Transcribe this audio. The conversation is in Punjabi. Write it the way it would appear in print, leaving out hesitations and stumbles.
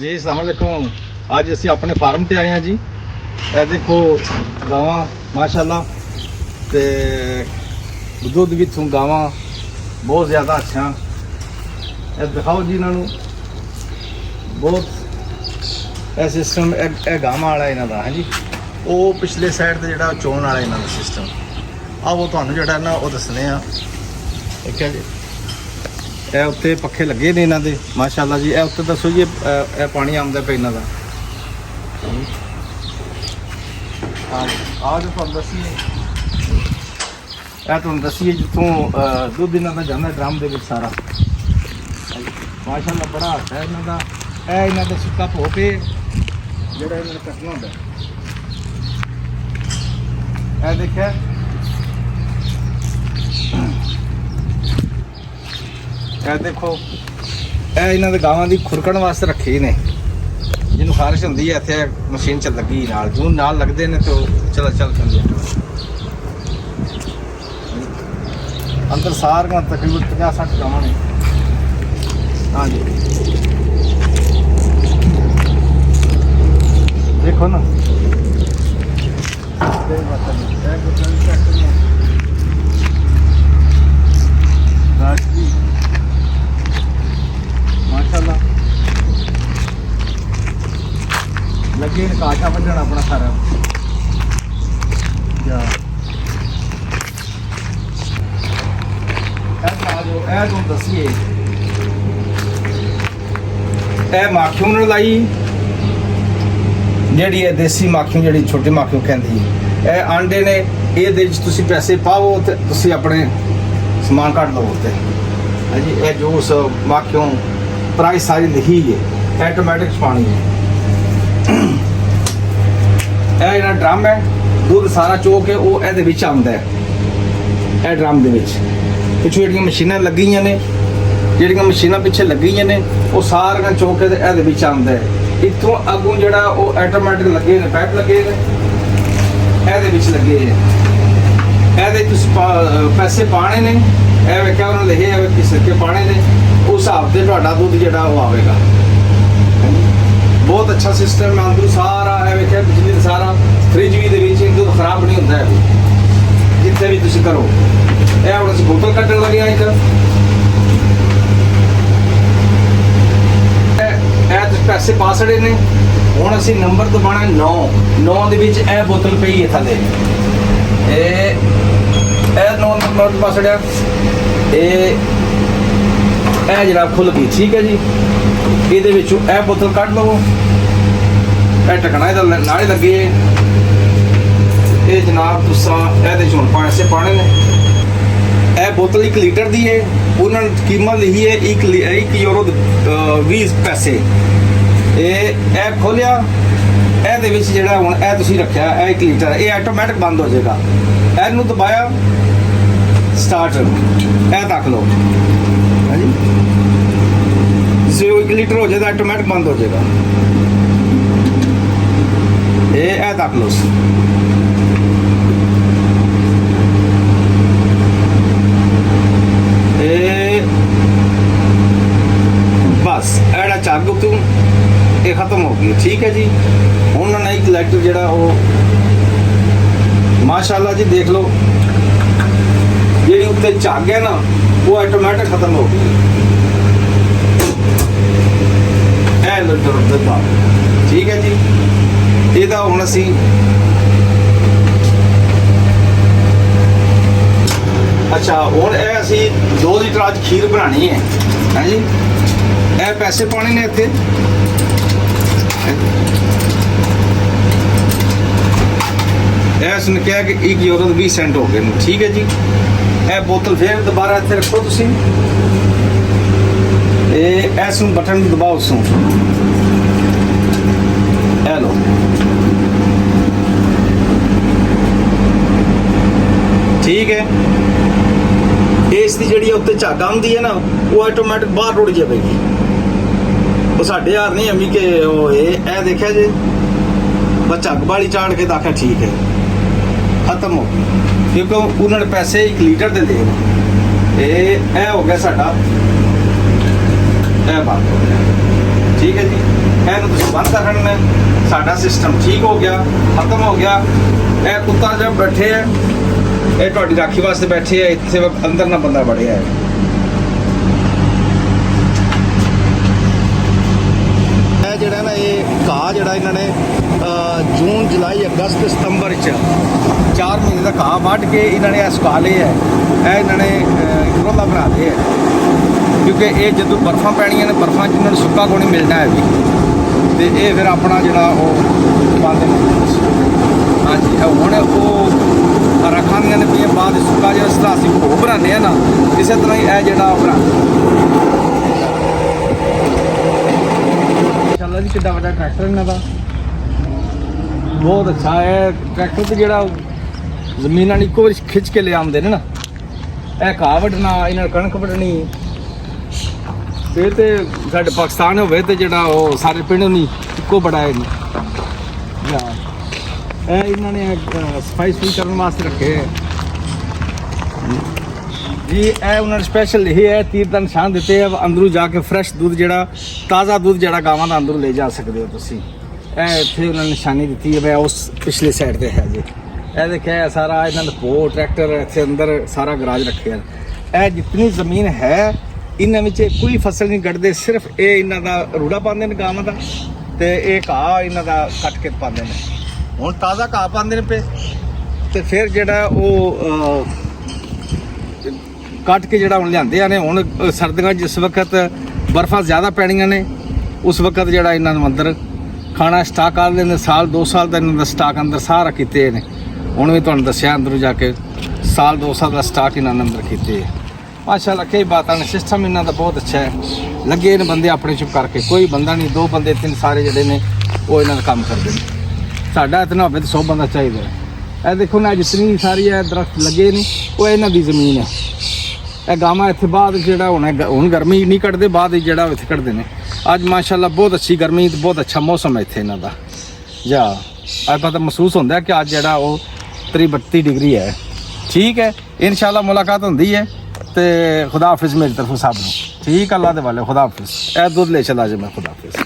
जी अस्सलाम वालेकुम। आज ਅਸੀਂ ਆਪਣੇ ਫਾਰਮ ਤੇ ਆਏ ਹਾਂ ਜੀ। ਇਹ ਦੇਖੋ ਗਾਵਾਂ ਮਾਸ਼ਾਅੱਲਾ ਤੇ ਦੁੱਧ ਵਿੱਚੋਂ ਗਾਵਾਂ ਬਹੁਤ ਜ਼ਿਆਦਾ ਅੱਛਾ। ਇਹ ਦਿਖਾਓ ਜੀ ਇਹਨਾਂ ਨੂੰ ਬਹੁਤ ਇਹ ਸਿਸਟਮ ਇਹ ਗਾਵਾਂ ਵਾਲਾ ਇਹਨਾਂ ਦਾ ਹੈ ਜੀ। ਉਹ ਪਿਛਲੇ ਸਾਈਡ ਤੇ ਜਿਹੜਾ ਚੋਣ ਵਾਲਾ ਇਹਨਾਂ ਦਾ ਸਿਸਟਮ ਆ ਉਹ ਤੁਹਾਨੂੰ ਜਿਹੜਾ ਨਾ ਉਹ ਦੱਸਣੇ ਆ। ਠੀਕ ਹੈ ਜੀ। ਇਹ ਉੱਤੇ ਪੱਖੇ ਲੱਗੇ ਨੇ ਇਹਨਾਂ ਦੇ ਮਾਸ਼ਾਅੱਲਾ ਜੀ। ਇਹ ਉੱਤੇ ਦੱਸੋ ਜੀ ਇਹ ਪਾਣੀ ਆਉਂਦਾ ਪਿਆ ਇਹਨਾਂ ਦਾ ਆ ਜੋ ਤੁਹਾਨੂੰ ਦੱਸੀਏ ਇਹ ਤੁਹਾਨੂੰ ਦੱਸੀਏ ਜਿੱਥੋਂ ਦੁੱਧ ਇਹਨਾਂ ਦਾ ਜਾਂਦਾ ਡਰਮ ਦੇ ਵਿੱਚ ਸਾਰਾ ਮਾਸ਼ਾਅੱਲਾ ਬੜਾ ਹੈ ਇਹਨਾਂ ਦਾ। ਇਹ ਇਹਨਾਂ ਦਾ ਸੁੱਕਾ ਭੋ ਕੇ ਜਿਹੜਾ ਇਹਨਾਂ ਨੇ ਕੱਟਣਾ ਹੁੰਦਾ ਇਹ ਦੇਖਿਆ ਇਹ ਦੇਖੋ ਇਹ ਇਹਨਾਂ ਦੇ ਗਾਵਾਂ ਦੀ ਖੁਰਕਣ ਵਾਸਤੇ ਰੱਖੇ ਨੇ ਜਿਹਨੂੰ ਖਾਰਿਸ਼ ਹੁੰਦੀ ਹੈ ਇੱਥੇ ਮਸ਼ੀਨ ਚ ਲੱਗੀ ਨਾਲ ਜੂਨ ਨਾਲ ਲੱਗਦੇ ਨੇ ਤੇ ਉਹ ਚੱਲ ਜਾਂਦੇ ਅੰਦਰ ਸਾਰੀਆਂ ਤਕਰੀਬਨ 50-60 ਗਾਵਾਂ ਨੇ। ਹਾਂਜੀ ਦੇਖੋ ਨਾ माशाल्लाह लगे काशा बजना अपना सारा दसिए माखियों ने लाई जी देसी माखियों जी छोटी माखियों कहती है आंडे ने ये पैसे पाओ तो अपने समान कट लो हाँ जी। ये जूस माखियों प्राइस सारी लिखी है ऑटोमैटिक पानी है। यह ड्रम है दूध सारा चो के वो ये आता है ड्रम के पिछू जी मशीन लगी ने जी मशीन पिछे लगी ने वो सारिया चो के ये आता है। इतों अगों जो ऑटोमैटिक लगे ने पाइप लगे ने ये लगे ये पैसे पाने ने क्या उन्होंने लिखे है किस के पाने ने उस हिसाब से दुध जो आएगा। बहुत अच्छा सिस्टम है अंदर सारा वेख्या बिजली का सारा फ्रिज भी दूध खराब नहीं होता है जितने भी तुम करो। यह हम अस बोतल कट्टन लगे हैं एक पैसे पा छड़े ने हूँ असी नंबर दबाना 9 के बोतल पई है थले 9 नंबर पा छड़िया ये जनाब खुल गई। ठीक है जी। ये बोतल कट लो यह ढकना नाले लगे ये जनाब तुसा ये पैसे पाने ने यह बोतल 1 लीटर की है उन्होंने कीमत लिखी है 1 यूरो 20 पैसे। ये खोलिया ये जोड़ा हूँ यह रखा 1 लीटर ये ऑटोमैटिक बंद हो जाएगा। एनू दबाया स्टार्ट ए तक लो हाँ जी। जिसे 1 लीटर हो जाए तो ऑटोमैटिक बंद हो जाएगा। ये तक लो बस एड़ा चाक तू ये खत्म हो गई। ठीक है जी। हूँ नई कलैक्टर जोड़ा वो माशाअल्लाह जी देख लो जी उत्ते झाग है ना वो ऑटोमैटिक खत्म हो गई। ठीक है जी। ये हम असी अच्छा हूँ असी 2 लीटर आज खीर बनानी है हाँ जी। ये पैसे पाने ने इत्थे इसने कहा कि 1 यूरो 20 सेंट हो गए। ठीक है जी। यह बोतल फिर दोबारा इतने रखो तुम इस बटन दबाओ उसू ए लो ठीक है। इसकी जी उत्ते झग आती है ना वो ऑटोमैटिक बाहर रुड़ जाएगी। वो साढ़े यार नहीं अमी के ये देखा जी बस झग वाली चाड़ के आखा ठीक है खत्म हो गई क्योंकि उन्होंने पैसे 1 लीटर दे ये हो गया साडा बात हो गया। ਠੀਕ ਹੈ ਜੀ, ਇਹਨੂੰ ਤੁਸੀਂ ਬੰਦ ਕਰ ਦੇਣਾ। ਸਾਡਾ ਸਿਸਟਮ ਠੀਕ ਹੋ ਗਿਆ, ਖਤਮ ਹੋ ਗਿਆ। ਇਹ ਕੁੱਤਾ ਜਦ ਬੈਠੇ ਹੈ, ਇਹ ਤੁਹਾਡੀ ਰਾਖੀ ਵਾਸਤੇ ਬੈਠੇ ਹੈ, ਇੱਥੇ ਅੰਦਰ ਨਾ ਬੰਦਾ ਵੜਿਆ ਹੈ। ਇਹ ਜਿਹੜਾ ਨਾ ਇਹ ਘਾਹ ਜਿਹੜਾ ਇਹਨਾਂ ਨੇ ਜੂਨ ਜੁਲਾਈ ਅਗਸਤ ਸਤੰਬਰ 'ਚ 4 ਮਹੀਨੇ ਦਾ ਘਾਹ ਵੱਢ ਕੇ ਇਹਨਾਂ ਨੇ ਇਹ ਸੁਕਾ ਲਏ ਹੈ। ਇਹ ਇਹਨਾਂ ਨੇ ਰੋਲਾ ਬਣਾ ਲਏ ਹੈ, ਕਿਉਂਕਿ ਇਹ ਜਦੋਂ ਬਰਫਾਂ ਪੈਣੀਆਂ ਨੇ, ਬਰਫਾਂ 'ਚ ਇਹਨਾਂ ਨੂੰ ਸੁੱਕਾ ਕੋਈ ਨਹੀਂ ਮਿਲਣਾ ਹੈ ਵੀ, ਤੇ ਇਹ ਫਿਰ ਆਪਣਾ ਜਿਹੜਾ ਉਹ ਪਾਉਂਦੇ ਨੇ। ਹਾਂਜੀ, ਹੁਣ ਉਹ ਰੱਖਾਂਦੀਆਂ ਨੇ ਪਈਆਂ ਬਾਅਦ ਸੁੱਕਾ ਜਿਹੜਾ ਇਸ ਤਰ੍ਹਾਂ ਅਸੀਂ ਭੋਗ ਬਣਾਉਂਦੇ ਆ ਨਾ, ਇਸੇ ਤਰ੍ਹਾਂ ਹੀ ਇਹ ਜਿਹੜਾ ਉਹ ਚੱਲਦਾ ਜੀ। ਕਿੱਡਾ ਵੱਡਾ ਟਰੈਕਟਰ ਇਹਨਾਂ ਦਾ, ਬਹੁਤ ਅੱਛਾ ਹੈ ਟਰੈਕਟਰ। ਤੇ ਜਿਹੜਾ ਜ਼ਮੀਨਾਂ ਨੂੰ ਇੱਕੋ ਵਾਰੀ ਖਿੱਚ ਕੇ ਲਿਆਉਂਦੇ ਨੇ ਨਾ, ਇਹ ਘਾਹ ਵੱਢਣਾ, ਇਹਨਾਂ ਨੇ ਕਣਕ ਵੱਢਣੀ। ਤੇ ਸਾਡੇ ਪਾਕਿਸਤਾਨ ਹੋਵੇ ਤੇ ਜਿਹੜਾ ਉਹ ਸਾਰੇ ਪਿੰਡ ਨੂੰ ਇੱਕੋ ਬੜਾ ਹੈ ਇਹ ਇਹਨਾਂ ਨੇ ਸਫਾਈ ਕਰਨ ਵਾਸਤੇ ਰੱਖੇ ਜੀ। ਇਹ ਉਹਨਾਂ ਨੇ ਸਪੈਸ਼ਲ ਇਹ ਹੈ ਤੀਰ ਦਾ ਨਿਸ਼ਾਨ ਦਿੱਤੇ ਹੈ, ਅੰਦਰੋਂ ਜਾ ਕੇ ਫਰੈਸ਼ ਦੁੱਧ ਜਿਹੜਾ ਤਾਜ਼ਾ ਦੁੱਧ ਜਿਹੜਾ ਗਾਵਾਂ ਦਾ ਅੰਦਰੋਂ ਲੈ ਜਾ ਸਕਦੇ ਹੋ ਤੁਸੀਂ। ਇਹ ਇੱਥੇ ਉਹਨਾਂ ਨੇ ਨਿਸ਼ਾਨੀ ਦਿੱਤੀ ਹੈ। ਮੈਂ ਉਸ ਪਿਛਲੇ ਸਾਈਡ ਤੇ ਹੈ ਜੀ, ਇਹ ਦੇਖਿਆ ਸਾਰਾ ਇਹਨਾਂ ਦਾ ਪੋ ਟਰੈਕਟਰ ਇੱਥੇ ਅੰਦਰ ਸਾਰਾ ਗਰਾਜ ਰੱਖਿਆ। ਇਹ ਜਿੰਨੀ ਜ਼ਮੀਨ ਹੈ ਇਹਨਾਂ ਵਿੱਚ ਕੋਈ ਫਸਲ ਨਹੀਂ ਕੱਢਦੇ, ਸਿਰਫ ਇਹ ਇਹਨਾਂ ਦਾ ਰੂੜਾ ਪਾਉਂਦੇ ਨੇ ਗਾਵਾਂ ਦਾ, ਤੇ ਇਹ ਘਾਹ ਇਹਨਾਂ ਦਾ ਕੱਟ ਕੇ ਪਾਉਂਦੇ ਨੇ। ਹੁਣ ਤਾਜ਼ਾ ਘਾਹ ਪਾਉਂਦੇ ਨੇ ਪਏ, ਤੇ ਫਿਰ ਜਿਹੜਾ ਉਹ ਕੱਟ ਕੇ ਜਿਹੜਾ ਹੁਣ ਲਿਆਂਦੇ ਆ ਨੇ। ਹੁਣ ਸਰਦੀਆਂ ਜਿਸ ਵਕਤ ਬਰਫਾਂ ਜ਼ਿਆਦਾ ਪੈਣੀਆਂ ਨੇ, ਉਸ ਵਕਤ ਜਿਹੜਾ ਇਹਨਾਂ ਨੂੰ ਅੰਦਰ ਖਾਣਾ ਸਟਾਕ ਕਰ ਲੈਂਦੇ। ਸਾਲ 2 ਸਾਲ ਦਾ ਇਹਨਾਂ ਦਾ ਸਟਾਕ ਅੰਦਰ ਸਾਰਾ ਕੀਤੇ ਨੇ। ਹੁਣ ਵੀ ਤੁਹਾਨੂੰ ਦੱਸਿਆ ਅੰਦਰੋਂ ਜਾ ਕੇ ਸਾਲ 2 ਸਾਲ ਦਾ ਸਟਾਕ ਇਹਨਾਂ ਨੇ ਅੰਦਰ ਕੀਤੇ। ਮਾਸ਼ਾਅੱਲਾ ਕਈ ਬਾਤਾਂ ਨੇ, ਸਿਸਟਮ ਇਹਨਾਂ ਦਾ ਬਹੁਤ ਅੱਛਾ ਹੈ। ਲੱਗੇ ਨੇ ਬੰਦੇ ਆਪਣੇ ਚੁੱਪ ਕਰਕੇ, ਕੋਈ ਬੰਦਾ ਨਹੀਂ, 2 ਬੰਦੇ 3 ਸਾਰੇ ਜਿਹੜੇ ਨੇ ਉਹ ਇਹਨਾਂ ਦਾ ਕੰਮ ਕਰਦੇ ਨੇ। ਸਾਡਾ ਇਤਨਾ ਹੋਵੇ ਤਾਂ 100 ਬੰਦਾ ਚਾਹੀਦਾ ਹੈ। ਇਹ ਦੇਖੋ ਨਾ, ਜਿਤਨੀ ਸਾਰੀ ਇਹ ਦਰਖਤ ਲੱਗੇ ਨੇ ਉਹ ਇਹਨਾਂ ਦੀ ਜ਼ਮੀਨ ਹੈ। ਇਹ ਗਾਵਾਂ ਇੱਥੇ ਬਾਅਦ ਜਿਹੜਾ ਹੁਣ ਗਰਮੀ ਨਹੀਂ ਕੱਢਦੇ, ਬਾਅਦ ਜਿਹੜਾ ਇੱਥੇ ਕੱਢਦੇ ਨੇ। ਅੱਜ ਮਾਸ਼ਾਅੱਲਾ ਬਹੁਤ ਅੱਛੀ ਗਰਮੀ ਤੇ ਬਹੁਤ ਅੱਛਾ ਮੌਸਮ ਹੈ ਇੱਥੇ ਇਹਨਾਂ ਦਾ। ਜਾਂ ਅੱਜ ਪਤਾ ਮਹਿਸੂਸ ਹੁੰਦਾ ਕਿ ਅੱਜ ਜਿਹੜਾ ਉਹ 32 ਡਿਗਰੀ ਹੈ। ਠੀਕ ਹੈ, ਇਨਸ਼ਾਅੱਲਾ ਮੁਲਾਕਾਤ ਹੁੰਦੀ ਹੈ। ਤੇ खुदा हाफिज़ मेरी तरफ सब ठीक, अल्लाह के वाले खुदा हाफिज़। ए दूध ले चला जे मैं, खुदा हाफिज़।